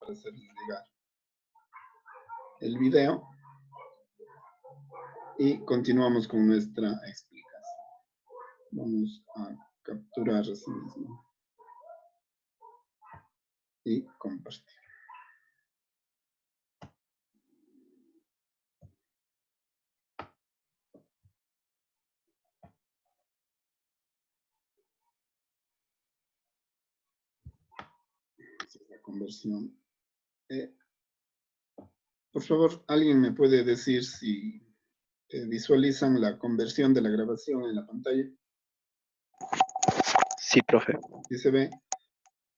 para hacerles llegar el video y continuamos con nuestra explicación. Vamos a capturar así mismo y compartir. Esa es la conversión. Por favor, ¿alguien me puede decir si visualizan la conversión de la grabación en la pantalla? Sí, profe. ¿Sí se ve?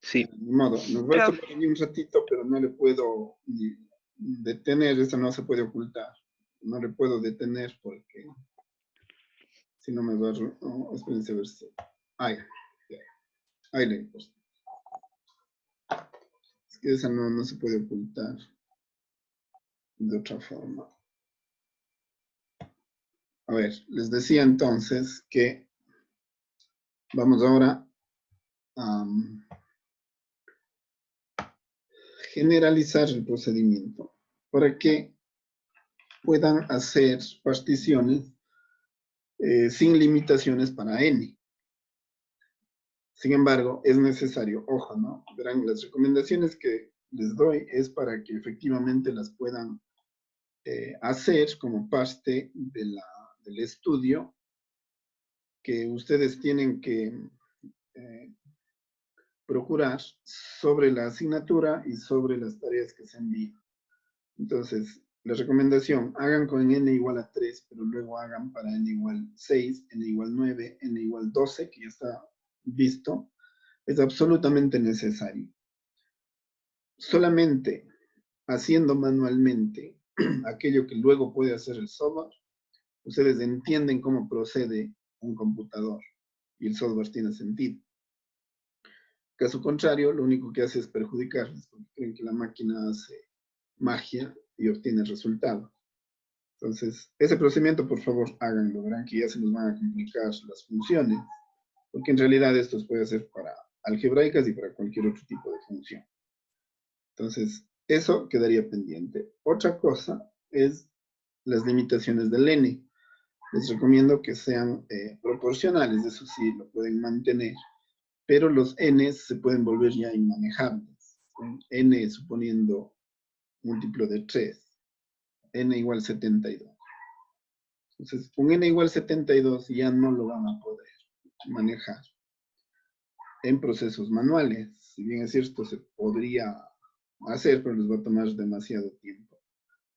Sí. Ni modo, nos va a tomar aquí un ratito, pero no le puedo detener, eso no se puede ocultar. No le puedo detener porque si no me va a... Oh, espérense a ver si... Ahí le he puesto. Es que esa no se puede ocultar de otra forma. A ver, les decía entonces que vamos ahora a generalizar el procedimiento para que puedan hacer particiones sin limitaciones para n. Sin embargo, es necesario, ojo, ¿no? Verán, las recomendaciones que les doy es para que efectivamente las puedan hacer como parte del estudio que ustedes tienen que procurar sobre la asignatura y sobre las tareas que se envían. Entonces, la recomendación, hagan con n igual a 3, pero luego hagan para n igual 6, n igual 9, n igual 12, que ya está visto, es absolutamente necesario. Solamente haciendo manualmente aquello que luego puede hacer el software, ustedes entienden cómo procede un computador y el software tiene sentido. Caso contrario, lo único que hace es perjudicarles porque creen que la máquina hace magia y obtiene el resultado. Entonces, ese procedimiento, por favor, háganlo. Verán que ya se nos van a complicar las funciones, porque en realidad esto se puede hacer para algebraicas y para cualquier otro tipo de función. Entonces, eso quedaría pendiente. Otra cosa es las limitaciones del n. Les recomiendo que sean proporcionales, eso sí, lo pueden mantener, pero los n se pueden volver ya inmanejables. N suponiendo múltiplo de 3, n igual 72. Entonces, un n igual 72 ya no lo van a poder manejar en procesos manuales. Si bien es cierto, se podría hacer, pero les va a tomar demasiado tiempo.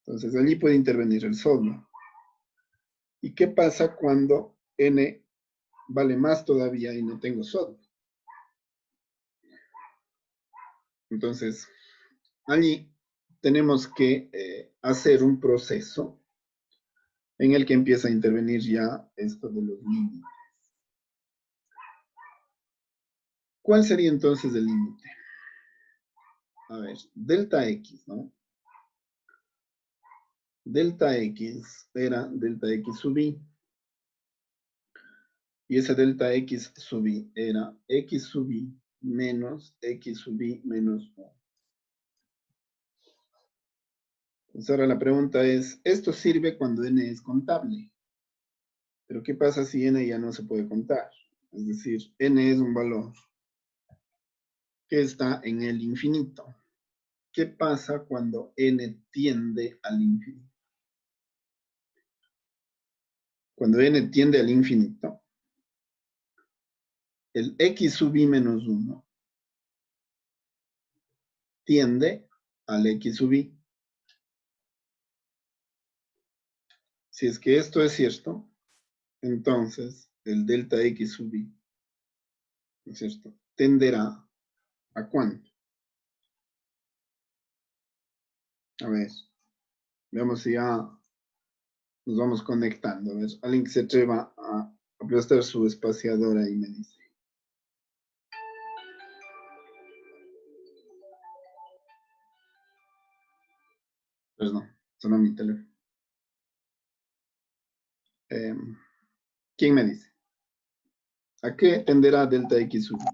Entonces, allí puede intervenir el software. ¿Y qué pasa cuando n vale más todavía y no tengo software? Entonces, allí tenemos que hacer un proceso en el que empieza a intervenir ya esto de los límites. ¿Cuál sería entonces el límite? A ver, delta x, ¿no? Delta x era delta x sub i. Y ese delta x sub i era x sub i menos x sub i menos 1. Entonces ahora la pregunta es, esto sirve cuando n es contable. Pero ¿qué pasa si n ya no se puede contar? Es decir, n es un valor que está en el infinito. ¿Qué pasa cuando n tiende al infinito? Cuando n tiende al infinito, el x sub i menos 1 tiende al x sub i. Si es que esto es cierto, entonces el delta x sub i, ¿no es cierto?, tenderá ¿a cuánto? A ver, veamos si ya nos vamos conectando. A ver, alguien que se atreva a aplastar su espaciadora y me dice. Pues no, sonó mi teléfono. ¿Quién me dice? ¿A qué tenderá delta x sub i?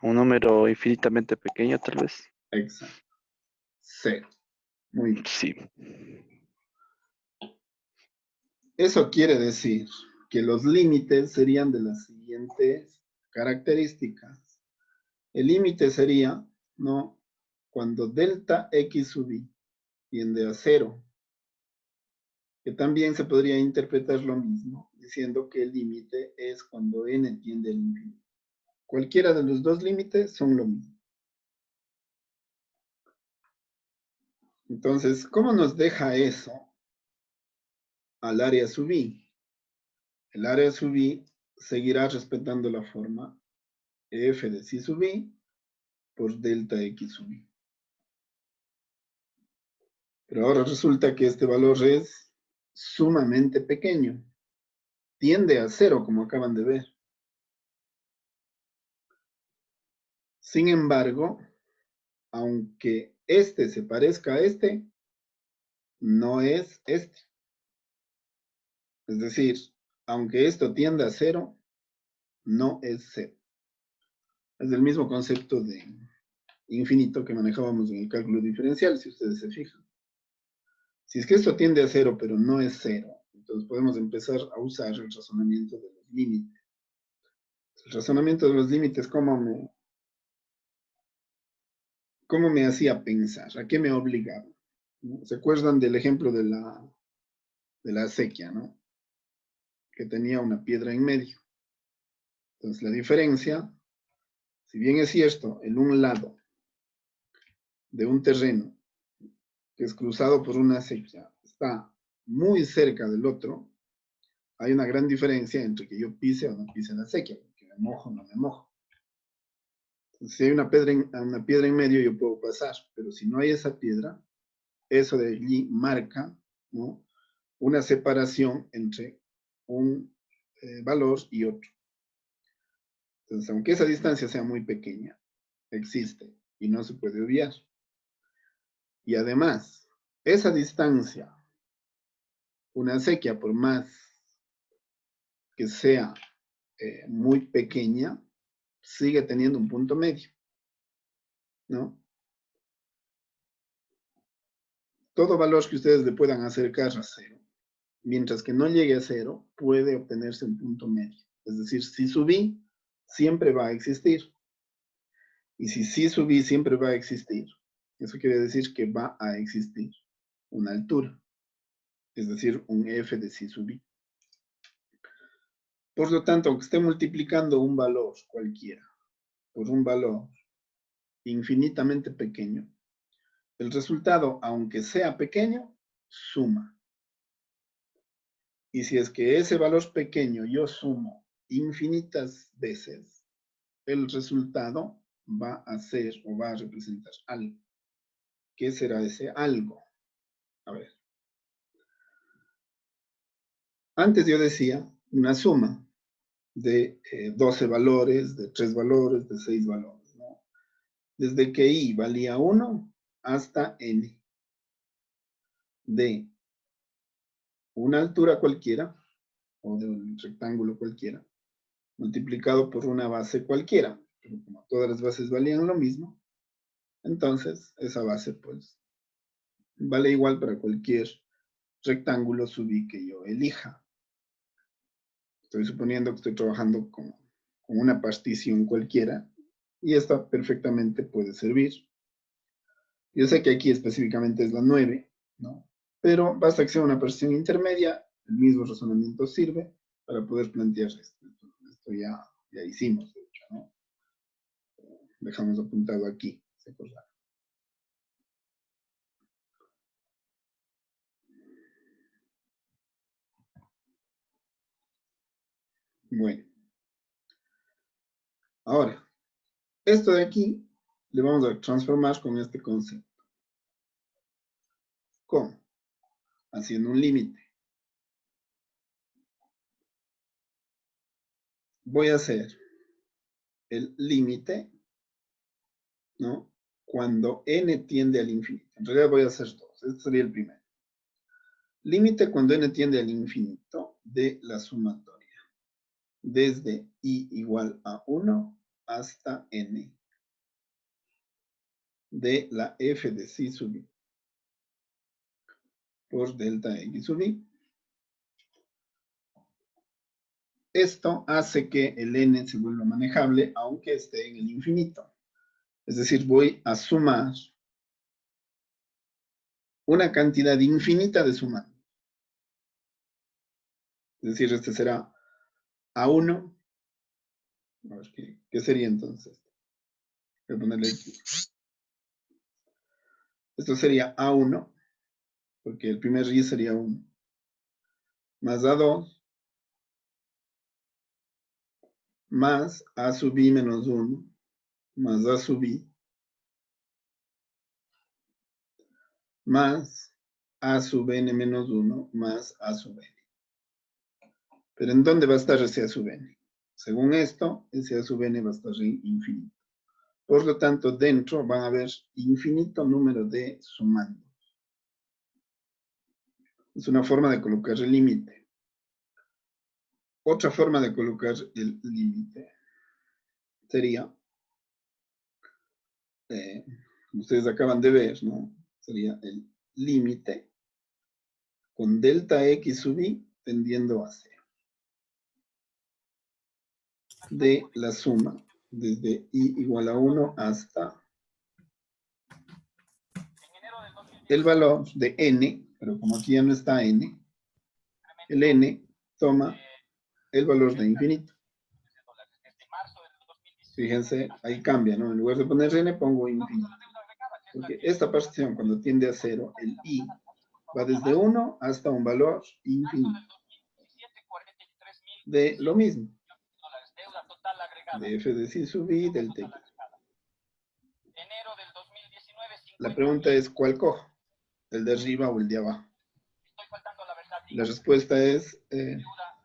Un número infinitamente pequeño, tal vez. Exacto. 0. Muy bien. Sí. Eso quiere decir que los límites serían de las siguientes características. El límite sería, ¿no? Cuando delta x sub i tiende a 0, que también se podría interpretar lo mismo, diciendo que el límite es cuando n tiende al infinito. Cualquiera de los dos límites son lo mismo. Entonces, ¿cómo nos deja eso al área sub i? El área sub i seguirá respetando la forma f de psi sub i por delta x sub i. Pero ahora resulta que este valor es sumamente pequeño. Tiende a 0, como acaban de ver. Sin embargo, aunque este se parezca a este, no es este. Es decir, aunque esto tienda a 0, no es 0. Es el mismo concepto de infinito que manejábamos en el cálculo diferencial, si ustedes se fijan. Si es que esto tiende a 0, pero no es 0, entonces podemos empezar a usar el razonamiento de los límites. El razonamiento de los límites, ¿cómo me hacía pensar? ¿A qué me obligaba? ¿No? ¿Se acuerdan del ejemplo de la acequia, ¿no? Que tenía una piedra en medio. Entonces la diferencia, si bien es cierto, en un lado de un terreno que es cruzado por una acequia está muy cerca del otro, hay una gran diferencia entre que yo pise o no pise la acequia, que me mojo o no me mojo. Entonces, si hay una piedra en medio, yo puedo pasar, pero si no hay esa piedra, eso de allí marca, ¿no?, una separación entre un valor y otro. Entonces, aunque esa distancia sea muy pequeña, existe y no se puede obviar. Y además, esa distancia, una acequia, por más que sea muy pequeña, sigue teniendo un punto medio, ¿no? Todo valor que ustedes le puedan acercar a 0, mientras que no llegue a 0, puede obtenerse un punto medio. Es decir, si subí, siempre va a existir. Y si sí subí, siempre va a existir. Eso quiere decir que va a existir una altura. Es decir, un f de psi sub i. Por lo tanto, aunque esté multiplicando un valor cualquiera por un valor infinitamente pequeño, el resultado, aunque sea pequeño, suma. Y si es que ese valor pequeño yo sumo infinitas veces, el resultado va a ser o va a representar algo. ¿Qué será ese algo? A ver. Antes yo decía una suma de 12 valores, de 3 valores, de 6 valores, ¿no? Desde que i valía 1 hasta n. De una altura cualquiera, o de un rectángulo cualquiera, multiplicado por una base cualquiera. Pero como todas las bases valían lo mismo, entonces esa base pues vale igual para cualquier rectángulo sub i que yo elija. Estoy suponiendo que estoy trabajando con una partición cualquiera y esta perfectamente puede servir. Yo sé que aquí específicamente es la 9, ¿no? Pero basta que sea una partición intermedia, el mismo razonamiento sirve para poder plantear esto. Esto ya hicimos, de hecho, ¿no? Dejamos apuntado aquí, ¿se acuerdan? Bueno. Ahora, esto de aquí le vamos a transformar con este concepto. ¿Cómo? Haciendo un límite. Voy a hacer el límite, ¿no?, cuando n tiende al infinito. En realidad voy a hacer dos. Este sería el primero. Límite cuando n tiende al infinito de la sumatoria. Desde i igual a 1 hasta n de la f de psi sub i por delta x sub i. Esto hace que el n se vuelva manejable aunque esté en el infinito. Es decir, voy a sumar una cantidad infinita de sumandos. Es decir, este será A1. A ver, ¿qué sería entonces? Voy a ponerle aquí. Esto sería A1, porque el primer y sería 1. Más A2, más A sub i menos 1, más A sub i, más A sub n menos 1, más A sub n. Pero ¿en dónde va a estar ese A sub n? Según esto, ese A sub n va a estar en infinito. Por lo tanto, dentro van a haber infinito número de sumandos. Es una forma de colocar el límite. Otra forma de colocar el límite sería, como ustedes acaban de ver, ¿no? Sería el límite con delta x sub i tendiendo a 0. De la suma desde i igual a 1 hasta el valor de n, pero como aquí ya no está n, el n toma el valor de infinito. Fíjense, ahí cambia, ¿no? En lugar de poner n, pongo infinito. Porque esta partición, cuando tiende a 0, el i va desde 1 hasta un valor infinito. De lo mismo. De f de psi sub i del t. La pregunta es, ¿cuál cojo? ¿El de arriba o el de abajo? La respuesta es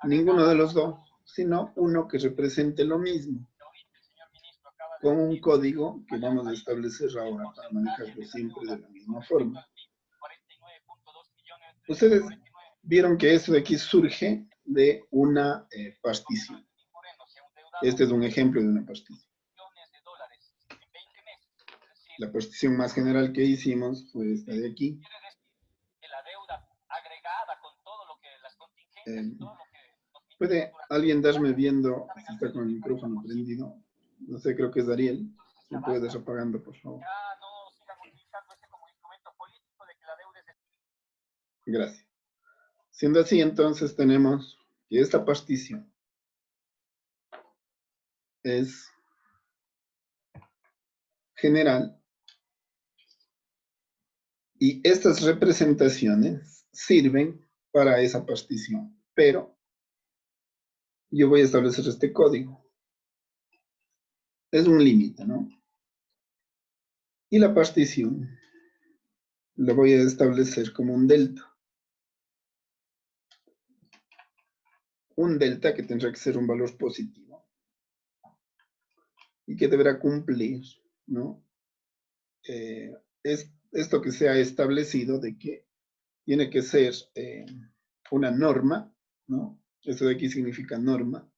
ninguno de los dos, sino uno que represente lo mismo, con un código que vamos a establecer ahora para manejarlo siempre de la misma forma. Ustedes vieron que esto de aquí surge de una partición. Este es un ejemplo de una partición. La partición más general que hicimos fue esta de aquí. ¿Puede alguien darme viendo si está con el micrófono prendido? No sé, creo que es Ariel. ¿Me puede dar apagando, por favor? Gracias. Siendo así, entonces tenemos que esta partición es general y estas representaciones sirven para esa partición, pero yo voy a establecer este código. Es un límite, ¿no? Y la partición la voy a establecer como un delta. Un delta que tendrá que ser un valor positivo y que deberá cumplir, ¿no? Es esto que se ha establecido de que tiene que ser una norma, ¿no? Esto de aquí significa norma,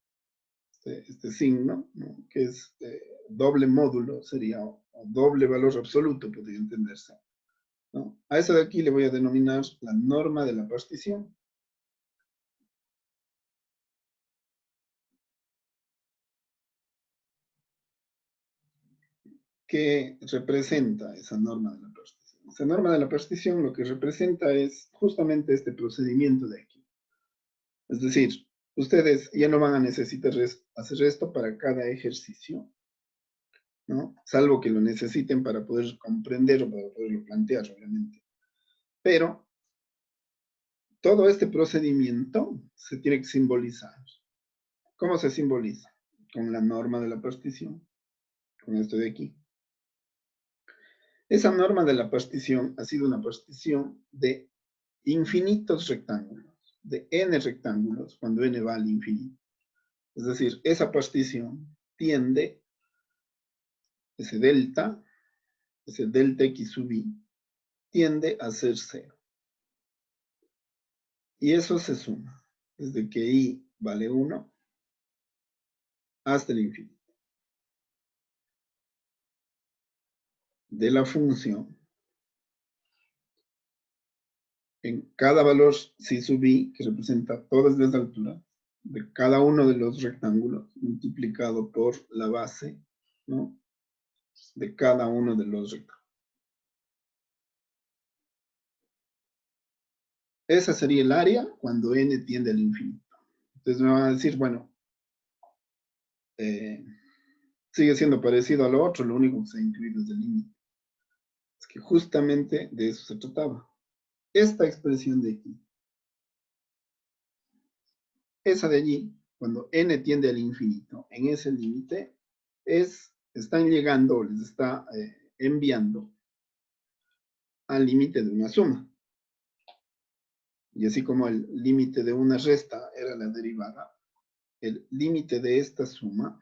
este signo, ¿no? Que es doble módulo, sería o doble valor absoluto, podría entenderse, ¿no? A eso de aquí le voy a denominar la norma de la partición. ¿Qué representa esa norma de la partición? Esa norma de la partición lo que representa es justamente este procedimiento de aquí. Es decir, ustedes ya no van a necesitar hacer esto para cada ejercicio, ¿no? Salvo que lo necesiten para poder comprender o para poderlo plantear, obviamente. Pero todo este procedimiento se tiene que simbolizar. ¿Cómo se simboliza? Con la norma de la partición, con esto de aquí. Esa norma de la partición ha sido una partición de infinitos rectángulos, de n rectángulos, cuando n va al infinito. Es decir, esa partición tiende, ese delta x sub i, tiende a ser 0. Y eso se suma, desde que i vale 1 hasta el infinito. de la función en cada valor psi sub i, que representa todas las alturas de cada uno de los rectángulos, multiplicado por la base, ¿no?, de cada uno de los rectángulos. Esa sería el área cuando n tiende al infinito. Entonces me van a decir, bueno, sigue siendo parecido a lo otro, lo único que se ha incluido es el límite. Es que justamente de eso se trataba. Esta expresión de aquí, esa de allí, cuando n tiende al infinito, en ese límite, están llegando, les está enviando al límite de una suma. Y así como el límite de una resta era la derivada, el límite de esta suma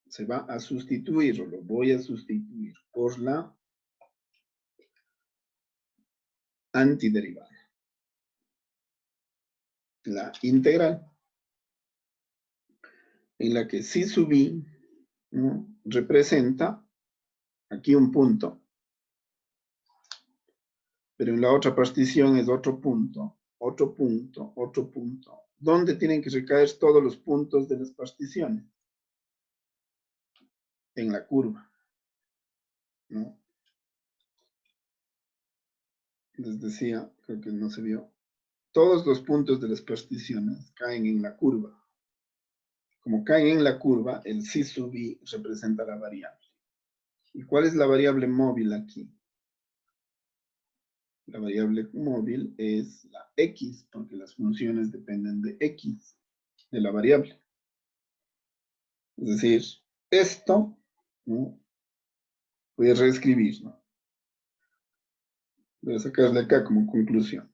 se va a sustituir, o lo voy a sustituir, por la antiderivada, la integral, en la que psi sub i, ¿no?, representa aquí un punto, pero en la otra partición es otro punto, otro punto, otro punto. ¿Dónde tienen que recaer todos los puntos de las particiones? En la curva, ¿no? Les decía, creo que no se vio. Todos los puntos de las particiones caen en la curva. Como caen en la curva, el psi sub i representa la variable. ¿Y cuál es la variable móvil aquí? La variable móvil es la x, porque las funciones dependen de x, de la variable. Es decir, esto, ¿no?, voy a reescribir, ¿no? Voy a sacarle acá como conclusión.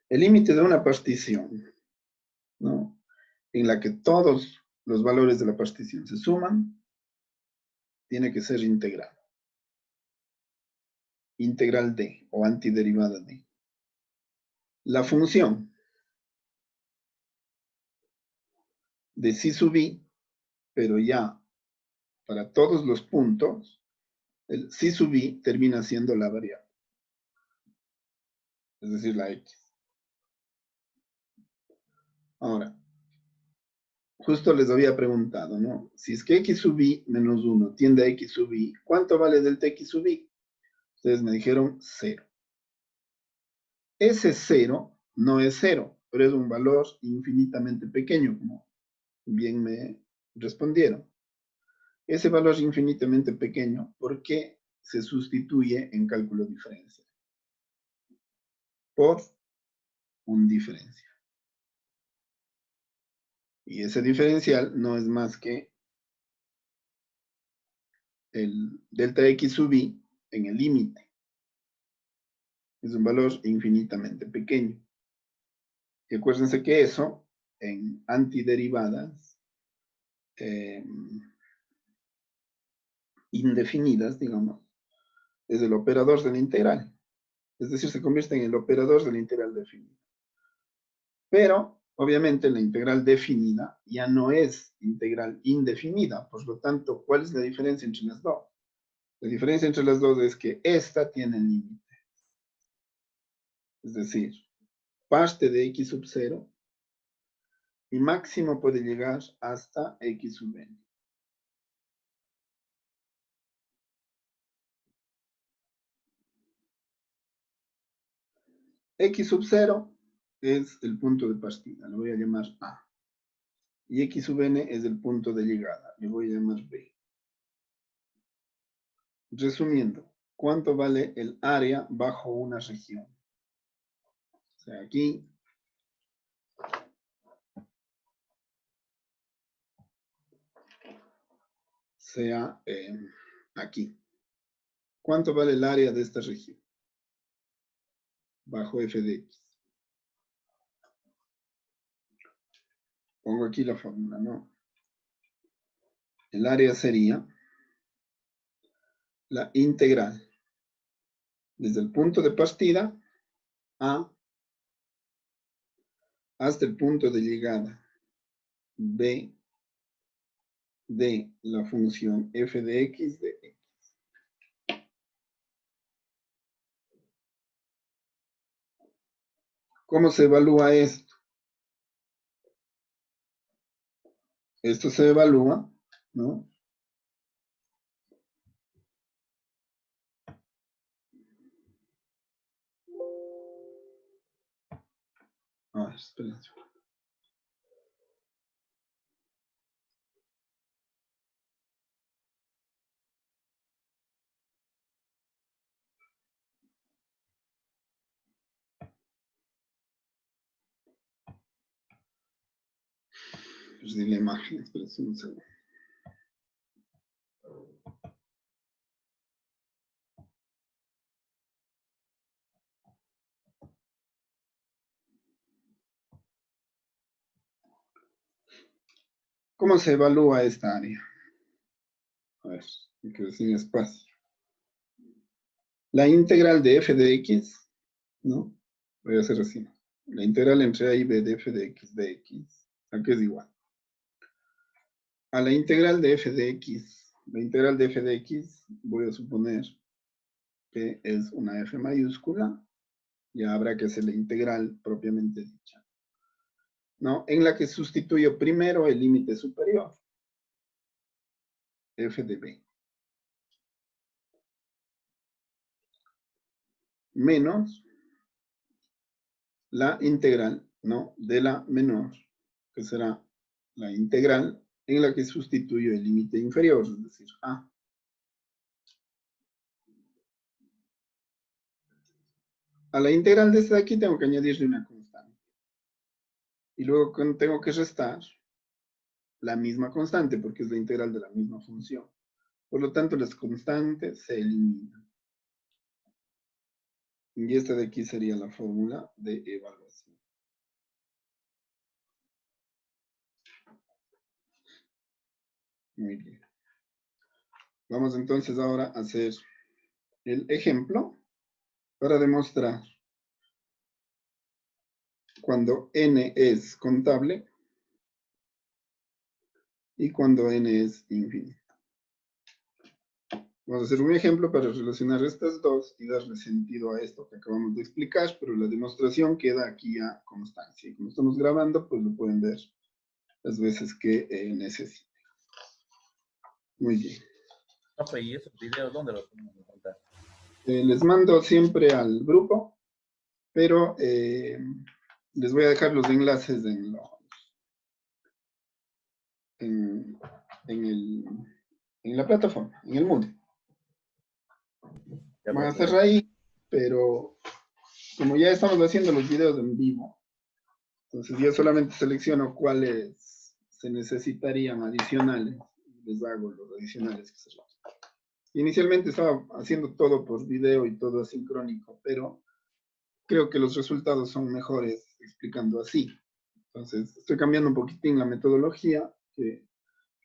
El límite de una partición, ¿no?, en la que todos los valores de la partición se suman, tiene que ser integral. Integral de, o antiderivada de. La función de psi sub i, pero ya para todos los puntos, el psi sub i termina siendo la variable, es decir, la x. Ahora, justo les había preguntado, ¿no? Si es que x sub i menos 1 tiende a x sub i, ¿cuánto vale delta x sub i? Ustedes me dijeron 0. Ese 0 no es 0, pero es un valor infinitamente pequeño, como bien me respondieron. Ese valor infinitamente pequeño, ¿por qué se sustituye en cálculo diferencial? Por un diferencial. Y ese diferencial no es más que el delta x sub i en el límite. Es un valor infinitamente pequeño. Y acuérdense que eso, en antiderivadas indefinidas, digamos, es el operador de la integral. Es decir, se convierte en el operador de la integral definida. Pero, obviamente, la integral definida ya no es integral indefinida. Por lo tanto, ¿cuál es la diferencia entre las dos? La diferencia entre las dos es que esta tiene límite. Es decir, parte de x sub 0 y máximo puede llegar hasta x sub n. X sub 0 es el punto de partida, lo voy a llamar A. Y x sub n es el punto de llegada, le voy a llamar B. Resumiendo, ¿cuánto vale el área bajo una región? O sea, aquí sea aquí. ¿Cuánto vale el área de esta región? Bajo f de x. Pongo aquí la fórmula, ¿no? El área sería la integral desde el punto de partida A hasta el punto de llegada B de la función f de x de x. ¿Cómo se evalúa esto? Esto se evalúa, ¿no? A ver, espérense. Perdí la imagen, espérense un segundo. ¿Cómo se evalúa esta área? A ver, me quedo sin espacio. La integral de f de x, ¿no? Voy a hacer así. La integral entre a y b de f de x, ¿a qué es igual? A la integral de f de x. La integral de f de x, voy a suponer que es una f mayúscula, ya habrá que hacer la integral propiamente dicha, ¿no? En la que sustituyo primero el límite superior, f de b, menos la integral, ¿no? De la menor, que será la integral en la que sustituyo el límite inferior, es decir, a. A la integral de esta de aquí tengo que añadirle una constante. Y luego tengo que restar la misma constante, porque es la integral de la misma función. Por lo tanto, las constantes se eliminan. Y esta de aquí sería la fórmula de evaluación. Muy bien. Vamos entonces ahora a hacer el ejemplo para demostrar cuando n es contable y cuando n es infinito. Vamos a hacer un ejemplo para relacionar estas dos y darle sentido a esto que acabamos de explicar, pero la demostración queda aquí a constancia. Y como estamos grabando, pues lo pueden ver las veces que necesiten. Muy bien. Profe, ¿y esos videos dónde los podemos encontrar? Les mando siempre al grupo, pero les voy a dejar los enlaces en la plataforma, en el Moodle. Van a estar ahí, pero como ya estamos haciendo los videos en vivo, entonces yo solamente selecciono cuáles se necesitarían adicionales y les hago los adicionales que se requieren. Inicialmente estaba haciendo todo por video y todo asincrónico, pero creo que los resultados son mejores explicando así. Entonces estoy cambiando un poquitín la metodología que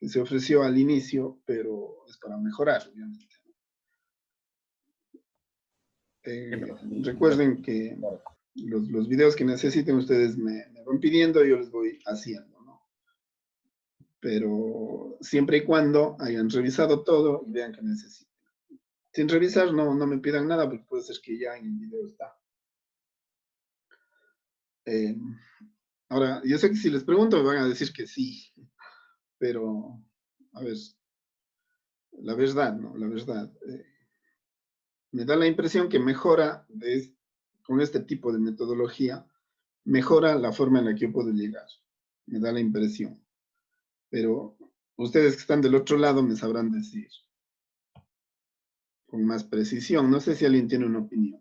se ofreció al inicio, pero es para mejorar, obviamente. Recuerden que los videos que necesiten ustedes me van pidiendo, yo les voy haciendo, ¿no? Pero siempre y cuando hayan revisado todo y vean que necesiten. Sin revisar, no me pidan nada, porque puede ser que ya en el video está. Ahora, yo sé que si les pregunto me van a decir que sí, pero, a ver, la verdad, ¿no? La verdad, me da la impresión que mejora con este tipo de metodología, mejora la forma en la que yo puedo llegar. Me da la impresión. Pero ustedes que están del otro lado me sabrán decir con más precisión. No sé si alguien tiene una opinión.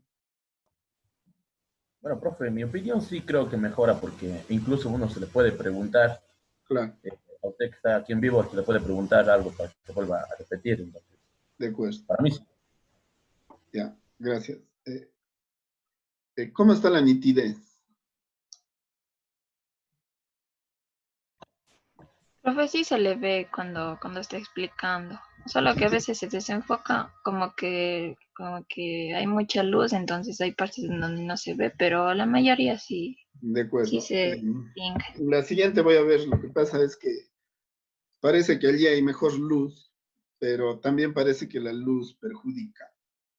Bueno, profe, en mi opinión sí creo que mejora porque incluso uno se le puede preguntar, Claro, a usted que está aquí en vivo, se le puede preguntar algo para que se vuelva a repetir. Entonces, de acuerdo. para mí sí. Ya, gracias. ¿Cómo está la nitidez? Profe, sí se le ve cuando está explicando. Solo que a veces se desenfoca, como que hay mucha luz, entonces hay partes en donde no se ve, pero la mayoría sí, De acuerdo. sí se distingue. La siguiente voy a ver. Lo que pasa es que parece que allí hay mejor luz, pero también parece que la luz perjudica.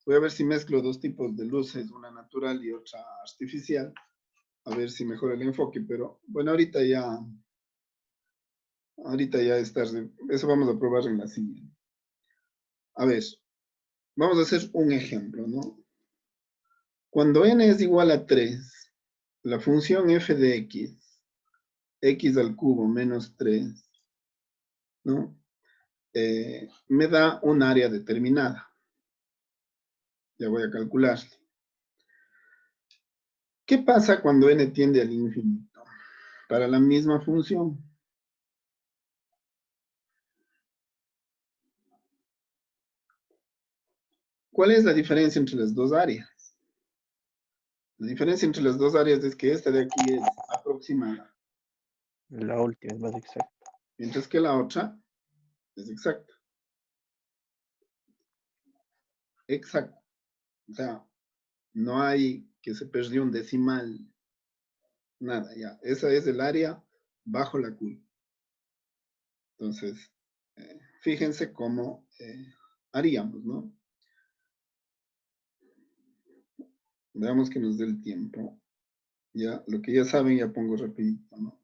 Voy a ver si mezclo dos tipos de luces, una natural y otra artificial, A ver si mejora el enfoque, pero bueno, ahorita ya es tarde. Eso vamos a probar en la siguiente. A ver, vamos a hacer un ejemplo, ¿no? Cuando n es igual a 3, la función f de x al cubo menos 3, ¿no? Me da un área determinada. Ya voy a calcular. ¿Qué pasa cuando n tiende al infinito? Para la misma función. ¿Cuál es la diferencia entre las dos áreas? La diferencia entre las dos áreas es que esta de aquí es aproximada, La última es más exacta. mientras que la otra es exacta. Exacto. O sea, no hay que se perdió un decimal, nada, ya. Esa es el área bajo la curva. Entonces, fíjense cómo haríamos, ¿no? Veamos que nos dé el tiempo. Ya, lo que ya saben, ya pongo rapidito, ¿no?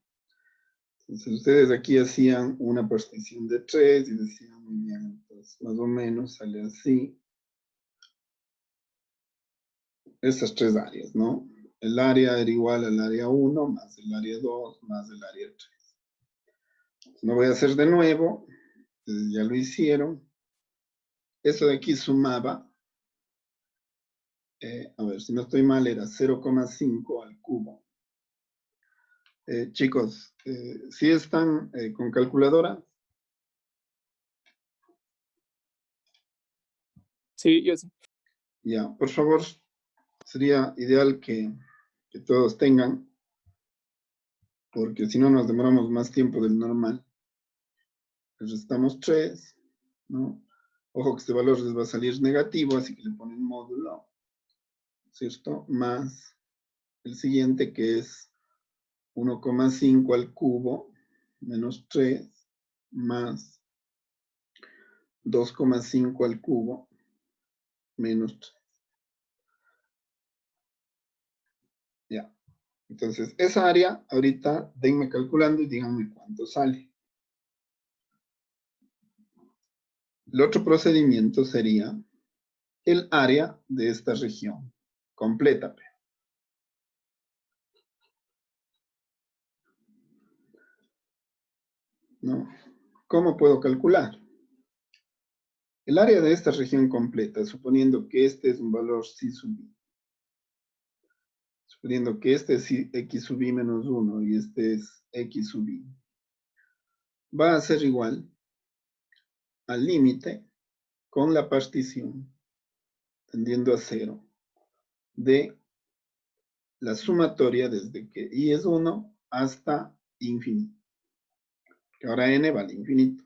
Entonces, ustedes aquí hacían una partición de 3 y decían, muy bien, entonces, más o menos sale así. Estas tres áreas, ¿no? El área era igual al área 1 más el área 2 más el área 3. No voy a hacer de nuevo, ya lo hicieron. Esto de aquí sumaba, a ver, si no estoy mal, era 0,5 al cubo. Chicos, ¿sí están con calculadora? Sí, yo sí. Ya, por favor, sería ideal que todos tengan, porque si no nos demoramos más tiempo del normal. Les restamos 3, ¿no? Ojo que este valor les va a salir negativo, así que le ponen módulo, ¿cierto? Más el siguiente que es 1,5 al cubo menos 3 más 2,5 al cubo menos 3. Ya. Entonces, esa área, ahorita denme calculando y díganme cuánto sale. El otro procedimiento sería el área de esta región completa. ¿No? ¿Cómo puedo calcular? El área de esta región completa, suponiendo que este es un valor psi sub i, suponiendo que este es x sub i menos 1 y este es x sub i, va a ser igual al límite con la partición tendiendo a 0 de la sumatoria desde que i es 1 hasta infinito. Que ahora n vale infinito.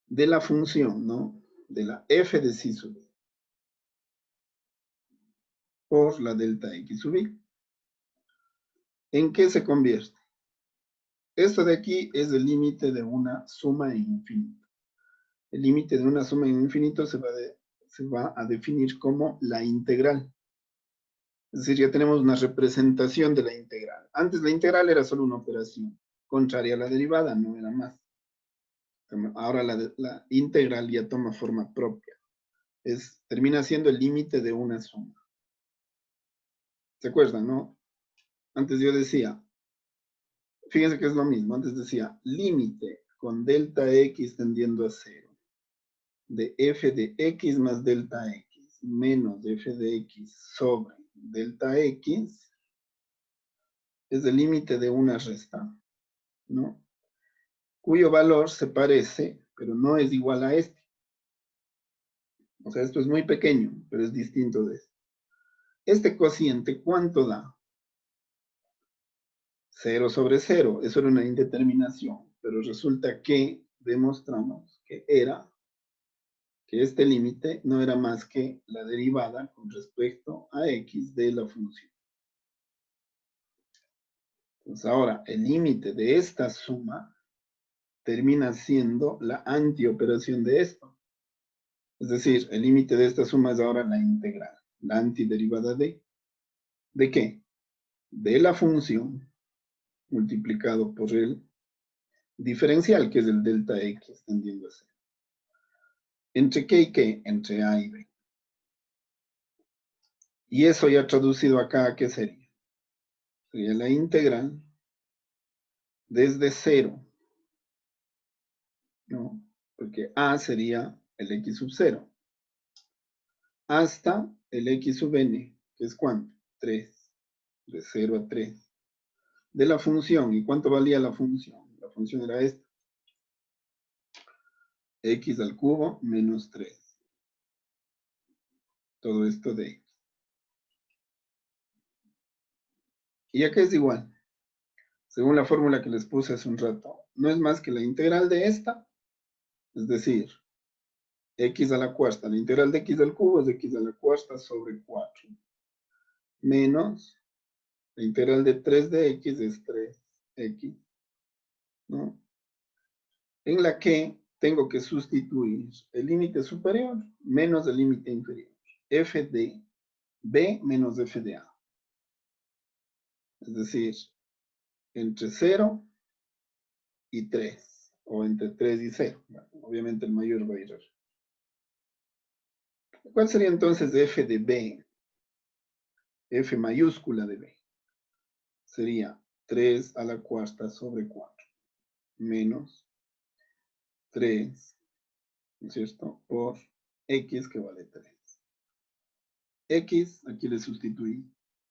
De la función, ¿no? De la f de psi sub i por la delta x sub i. ¿En qué se convierte? Esto de aquí es el límite de una suma en infinito. El límite de una suma en infinito se va a definir como la integral. Es decir, ya tenemos una representación de la integral. Antes la integral era solo una operación contraria a la derivada, no era más. Ahora la integral ya toma forma propia. Termina siendo el límite de una suma. ¿Se acuerdan, no? Antes yo decía, fíjense que es lo mismo, antes decía límite con delta x tendiendo a 0 de f de x más delta x menos f de x sobre delta x es el límite de una resta, ¿no? Cuyo valor se parece, pero no es igual a este. O sea, esto es muy pequeño, pero es distinto de este. Este cociente, ¿cuánto da? 0 sobre 0. Eso era una indeterminación, pero resulta que demostramos que este límite no era más que la derivada con respecto a x de la función. Entonces ahora el límite de esta suma termina siendo la antioperación de esto. Es decir, el límite de esta suma es ahora la integral, la antiderivada de. ¿De qué? De la función multiplicado por el diferencial, que es el delta x tendiendo a 0. ¿Entre qué y qué? Entre a y b. Y eso ya traducido acá, ¿qué sería? Sería la integral desde 0, ¿no? Porque a sería el x sub 0, hasta el x sub n, que es ¿cuánto? 3, de 0 a 3, de la función. ¿Y cuánto valía la función? La función era esta, x al cubo menos 3. Todo esto de x. Y acá es igual. Según la fórmula que les puse hace un rato, no es más que la integral de esta, es decir, x a la cuarta. La integral de x al cubo es x a la cuarta sobre 4. Menos la integral de 3 de x es 3x, ¿no? En la que tengo que sustituir el límite superior menos el límite inferior. F de b menos f de a. Es decir, entre 0 y 3, o entre 3 y 0. Bueno, obviamente el mayor va a ir. ¿Cuál sería entonces f de b? F mayúscula de b. Sería 3 a la cuarta sobre 4. Menos 3, ¿no es cierto? Por x que vale 3. X, aquí le sustituí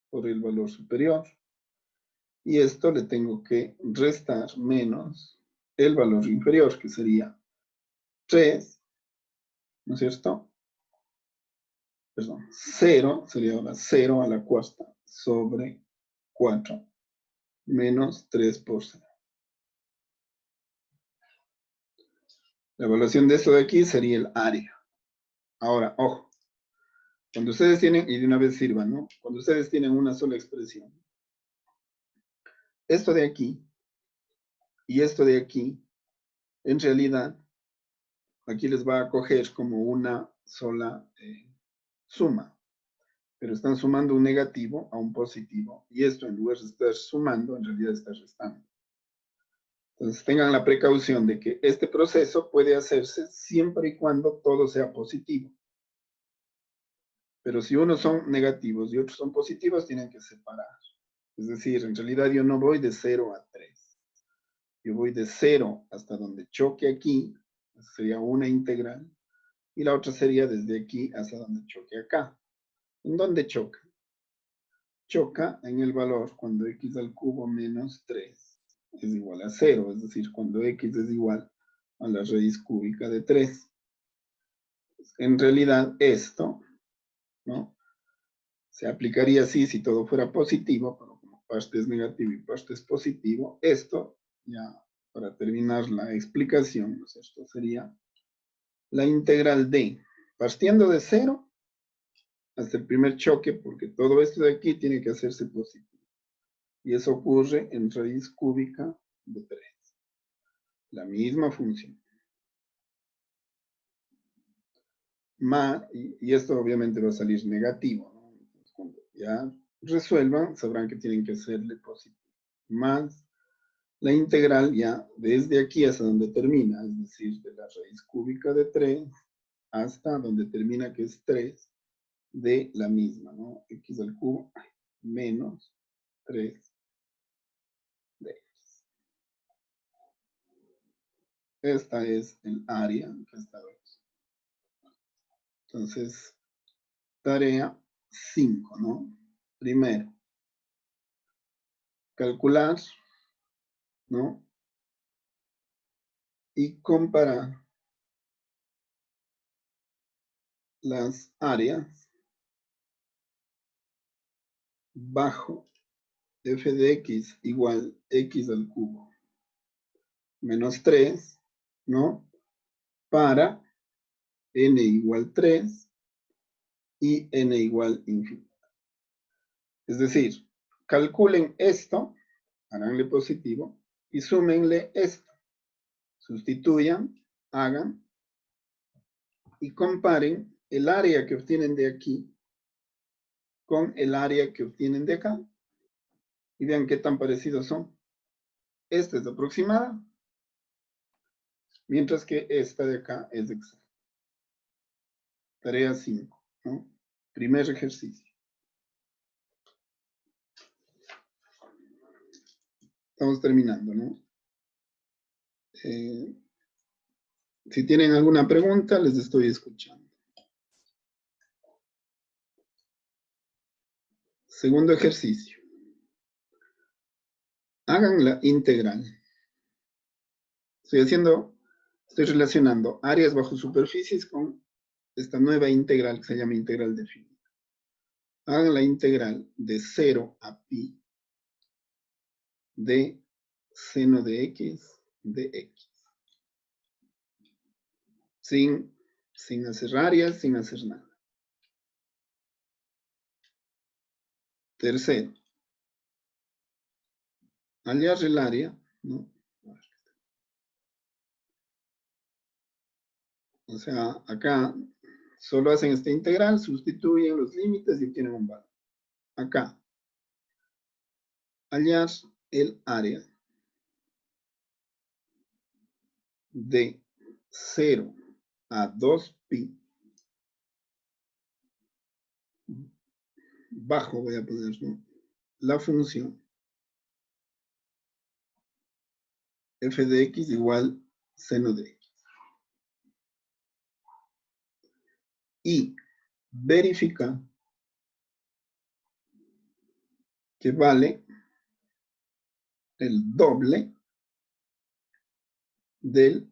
por el valor superior. Y esto le tengo que restar menos el valor inferior, que sería 3, ¿no es cierto? Perdón, 0, sería ahora 0 a la cuarta sobre 4, menos 3 por 0. La evaluación de esto de aquí sería el área. Ahora, ojo, cuando ustedes tienen, y de una vez sirvan, ¿no? Cuando ustedes tienen una sola expresión, esto de aquí y esto de aquí, en realidad, aquí les va a coger como una sola suma, pero están sumando un negativo a un positivo, y esto en lugar de estar sumando, en realidad está restando. Entonces tengan la precaución de que este proceso puede hacerse siempre y cuando todo sea positivo. Pero si unos son negativos y otros son positivos, tienen que separar. Es decir, en realidad yo no voy de 0 a 3. Yo voy de 0 hasta donde choque aquí, sería una integral, y la otra sería desde aquí hasta donde choque acá. ¿En dónde choca? Choca en el valor cuando x al cubo menos 3 es igual a 0, es decir, cuando x es igual a la raíz cúbica de 3. En realidad esto, ¿no? Se aplicaría así si todo fuera positivo, pero como parte es negativo y parte es positivo, esto, ya para terminar la explicación, pues esto sería la integral de, partiendo de 0 hasta el primer choque, porque todo esto de aquí tiene que hacerse positivo. Y eso ocurre en raíz cúbica de 3. La misma función. Más, y esto obviamente va a salir negativo, ¿no? Entonces, cuando ya resuelvan, sabrán que tienen que hacerle positivo. Más la integral ya desde aquí hasta donde termina, es decir, de la raíz cúbica de 3 hasta donde termina, que es 3, de la misma, ¿no? X al cubo menos 3 de X. Esta es el área que está aquí. Entonces, tarea 5, ¿no? Primero, calcular, ¿no? Y comparar las áreas bajo f de x igual x al cubo menos 3, ¿no? Para n igual 3 y n igual infinito. Es decir, calculen esto, háganle positivo, y súmenle esto. Sustituyan, hagan, y comparen el área que obtienen de aquí con el área que obtienen de acá. Y vean qué tan parecidos son. Esta es aproximada, mientras que esta de acá es exacta. Tarea 5, ¿no? Primer ejercicio. Estamos terminando, ¿no? Si tienen alguna pregunta, les estoy escuchando. Segundo ejercicio. Hagan la integral. Estoy relacionando áreas bajo superficies con esta nueva integral que se llama integral definida. Hagan la integral de 0 a pi de seno de x de x. Sin hacer áreas, sin hacer nada. Tercero. Hallar el área, ¿no? O sea, acá solo hacen esta integral, sustituyen los límites y obtienen un valor. Acá, hallar el área de 0 a 2pi bajo, voy a poner, ¿no? La función f de x igual seno de x. Y verifica que vale el doble del